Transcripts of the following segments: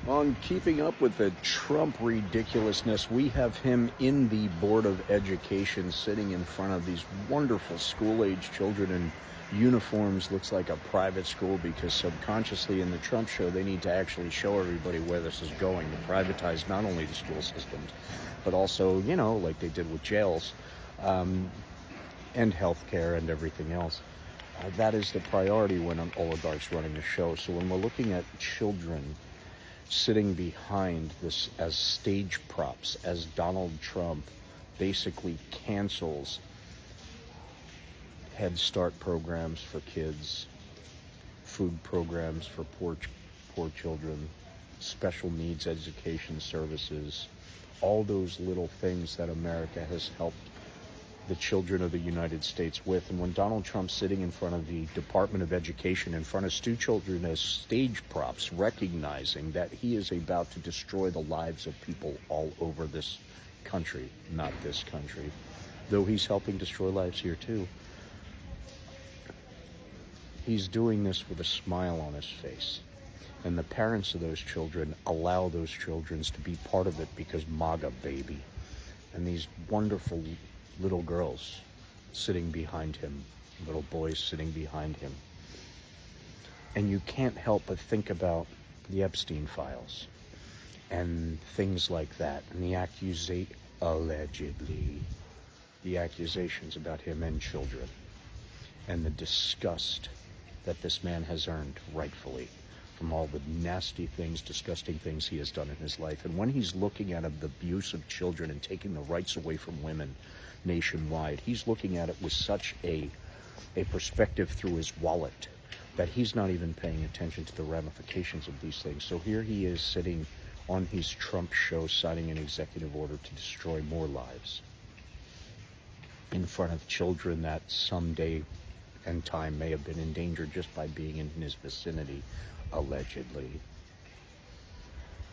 On keeping up with the Trump ridiculousness, we have him in the Board of Education sitting in front of these wonderful school-age children in uniforms. Looks like a private school, because subconsciously in the Trump show they need to actually show everybody where this is going, to privatize not only the school systems, but also, you know, like they did with jails, and healthcare and everything else. That is the priority when an oligarch's running the show. So when we're looking at children sitting behind this as stage props, as Donald Trump basically cancels Head Start programs for kids, food programs for poor children, special needs education services, all those little things that America has helped the children of the United States with. And when Donald Trump's sitting in front of the Department of Education, in front of children as stage props, recognizing that he is about to destroy the lives of people all over this country, not this country, though he's helping destroy lives here too. He's doing this with a smile on his face. And the parents of those children allow those children to be part of it because MAGA, baby. And these wonderful little girls sitting behind him, little boys sitting behind him. And you can't help but think about the Epstein files and things like that, and the allegedly, the accusations about him and children, and the disgust that this man has earned rightfully from all the nasty things, disgusting things he has done in his life. And when he's looking at the abuse of children and taking the rights away from women nationwide, he's looking at it with such a perspective through his wallet that he's not even paying attention to the ramifications of these things. So here he is sitting on his Trump show, signing an executive order to destroy more lives in front of children that someday and time may have been endangered just by being in his vicinity, allegedly.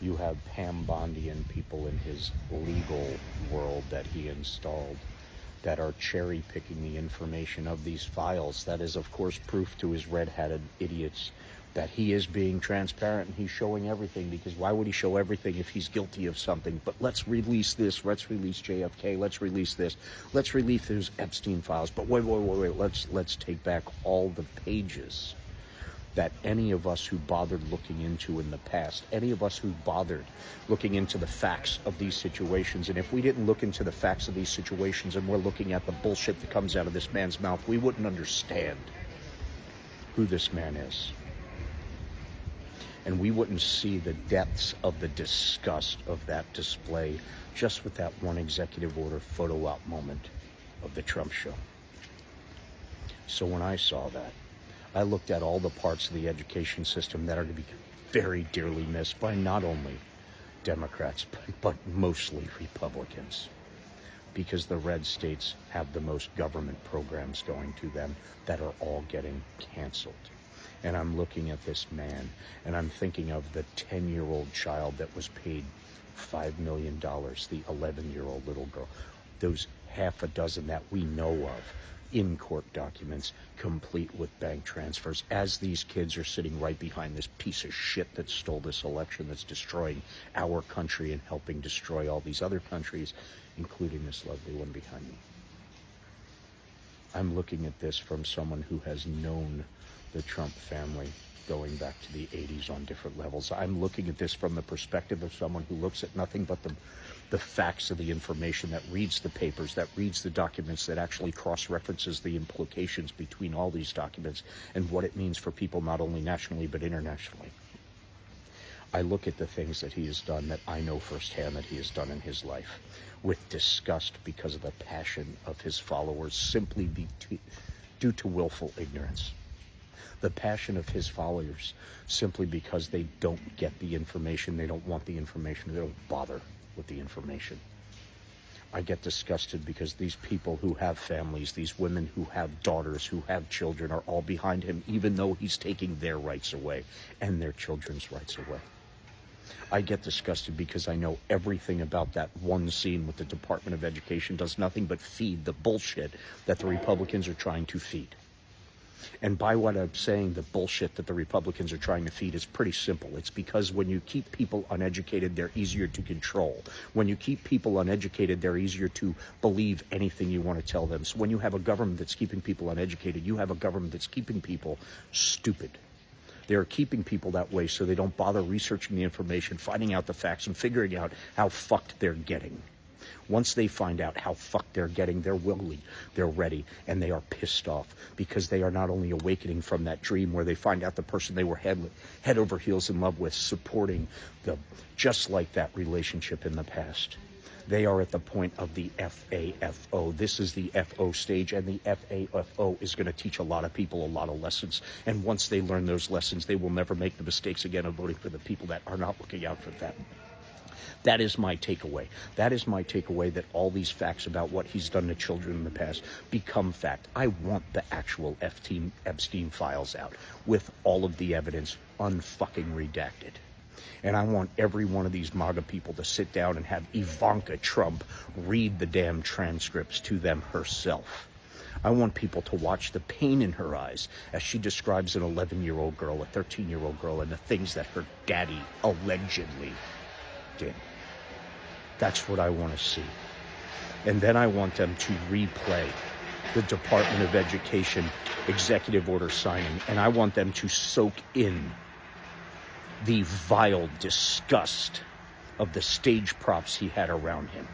You have Pam Bondi and people in his legal world that he installed that are cherry-picking the information of these files. That is, of course, proof to his red-hatted idiots that he is being transparent and he's showing everything, because why would he show everything if he's guilty of something? But let's release this, let's release JFK, let's release this, let's release those Epstein files. But wait, let's take back all the pages that any of us who bothered looking into in the past, any of us who bothered looking into the facts of these situations. And if we didn't look into the facts of these situations and we're looking at the bullshit that comes out of this man's mouth, we wouldn't understand who this man is. And we wouldn't see the depths of the disgust of that display just with that one executive order photo op moment of the Trump show. So when I saw that, I looked at all the parts of the education system that are to be very dearly missed by not only Democrats, but mostly Republicans, because the red states have the most government programs going to them that are all getting canceled. And I'm looking at this man, and I'm thinking of the 10-year-old child that was paid $5 million, the 11-year-old little girl, those half a dozen that we know of in court documents, complete with bank transfers, as these kids are sitting right behind this piece of shit that stole this election, that's destroying our country and helping destroy all these other countries, including this lovely one behind me. I'm looking at this from someone who has known the Trump family going back to the 80s on different levels. I'm looking at this from the perspective of someone who looks at nothing but the facts of the information, that reads the papers, that reads the documents, that actually cross-references the implications between all these documents and what it means for people not only nationally but internationally. I look at the things that he has done that I know firsthand that he has done in his life with disgust because of the passion of his followers, simply due to willful ignorance. The passion of his followers simply because they don't get the information, they don't want the information, they don't bother with the information. I get disgusted because these people who have families, these women who have daughters, who have children, are all behind him, even though he's taking their rights away and their children's rights away. I get disgusted because I know everything about that one scene with the Department of Education does nothing but feed the bullshit that the Republicans are trying to feed. And by what I'm saying, the bullshit that the Republicans are trying to feed is pretty simple. It's because when you keep people uneducated, they're easier to control. When you keep people uneducated, they're easier to believe anything you want to tell them. So when you have a government that's keeping people uneducated, you have a government that's keeping people stupid. They're keeping people that way so they don't bother researching the information, finding out the facts, and figuring out how fucked they're getting. Once they find out how fucked they're getting, they're willing, they're ready, and they are pissed off because they are not only awakening from that dream where they find out the person they were head over heels in love with supporting the just like that relationship in the past. They are at the point of the FAFO. This is the FO stage, and the FAFO is going to teach a lot of people a lot of lessons. And once they learn those lessons, they will never make the mistakes again of voting for the people that are not looking out for them. That is my takeaway. That is my takeaway, that all these facts about what he's done to children in the past become fact. I want the actual Epstein files out with all of the evidence unfucking redacted. And I want every one of these MAGA people to sit down and have Ivanka Trump read the damn transcripts to them herself. I want people to watch the pain in her eyes as she describes an 11-year-old girl, a 13-year-old girl, and the things that her daddy allegedly did. That's what I want to see. And then I want them to replay the Department of Education executive order signing, and I want them to soak in the vile disgust of the stage props he had around him.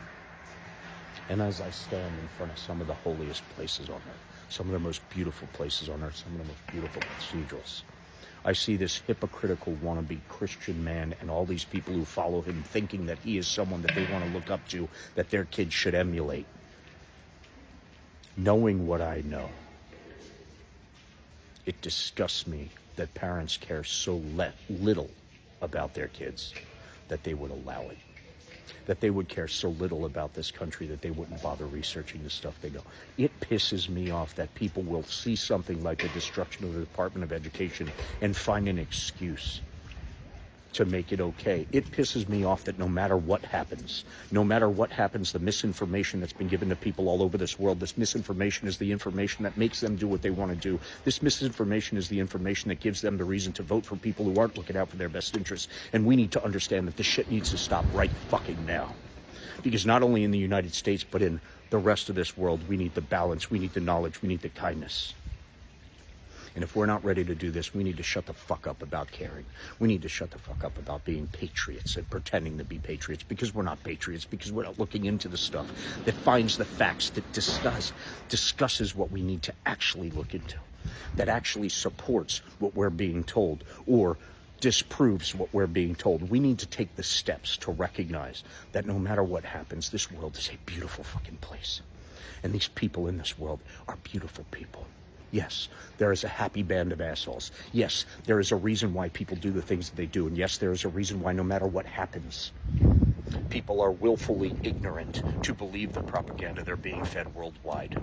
And as I stand in front of some of the holiest places on earth, some of the most beautiful places on earth, some of the most beautiful cathedrals, I see this hypocritical wannabe Christian man and all these people who follow him thinking that he is someone that they want to look up to, that their kids should emulate. Knowing what I know, it disgusts me that parents care so little about their kids that they would allow it. That they would care so little about this country that they wouldn't bother researching the stuff they know. It pisses me off that people will see something like the destruction of the Department of Education and find an excuse to make it okay. It pisses me off that no matter what happens, the misinformation that's been given to people all over this world, this misinformation is the information that makes them do what they want to do. This misinformation is the information that gives them the reason to vote for people who aren't looking out for their best interests. And we need to understand that this shit needs to stop right fucking now. Because not only in the United States, but in the rest of this world, we need the balance, we need the knowledge, we need the kindness. And if we're not ready to do this, we need to shut the fuck up about caring. We need to shut the fuck up about being patriots and pretending to be patriots, because we're not patriots, because we're not looking into the stuff that finds the facts, that discusses what we need to actually look into, that actually supports what we're being told or disproves what we're being told. We need to take the steps to recognize that no matter what happens, this world is a beautiful fucking place. And these people in this world are beautiful people. Yes, there is a happy band of assholes. Yes, there is a reason why people do the things that they do. And yes, there is a reason why no matter what happens, people are willfully ignorant to believe the propaganda they're being fed worldwide.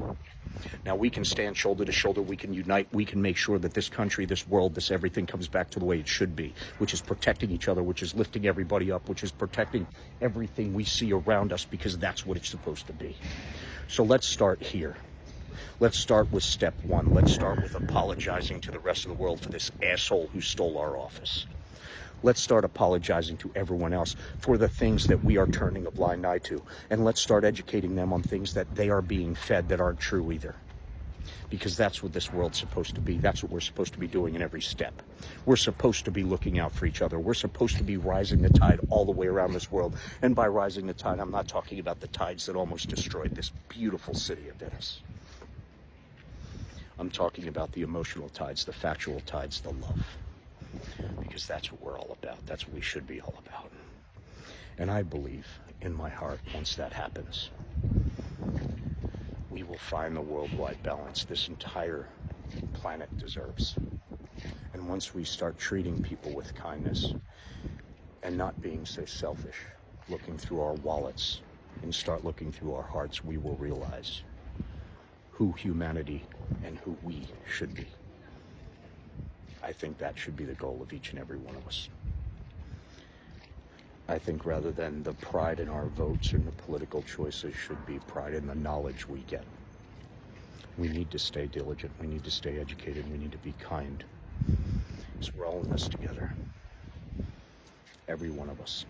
Now, we can stand shoulder to shoulder. We can unite. We can make sure that this country, this world, this everything comes back to the way it should be, which is protecting each other, which is lifting everybody up, which is protecting everything we see around us, because that's what it's supposed to be. So let's start here. Let's start with step one. Let's start with apologizing to the rest of the world for this asshole who stole our office. Let's start apologizing to everyone else for the things that we are turning a blind eye to. And let's start educating them on things that they are being fed that aren't true either. Because that's what this world's supposed to be. That's what we're supposed to be doing in every step. We're supposed to be looking out for each other. We're supposed to be rising the tide all the way around this world. And by rising the tide, I'm not talking about the tides that almost destroyed this beautiful city of Venice. I'm talking about the emotional tides, the factual tides, the love. Because that's what we're all about. That's what we should be all about. And I believe in my heart, once that happens, we will find the worldwide balance this entire planet deserves. And once we start treating people with kindness and not being so selfish, looking through our wallets and start looking through our hearts, we will realize who humanity and who we should be. I think that should be the goal of each and every one of us. I think rather than the pride in our votes and the political choices should be pride in the knowledge we get. We need to stay diligent. We need to stay educated. We need to be kind. Because we're all in this together. Every one of us.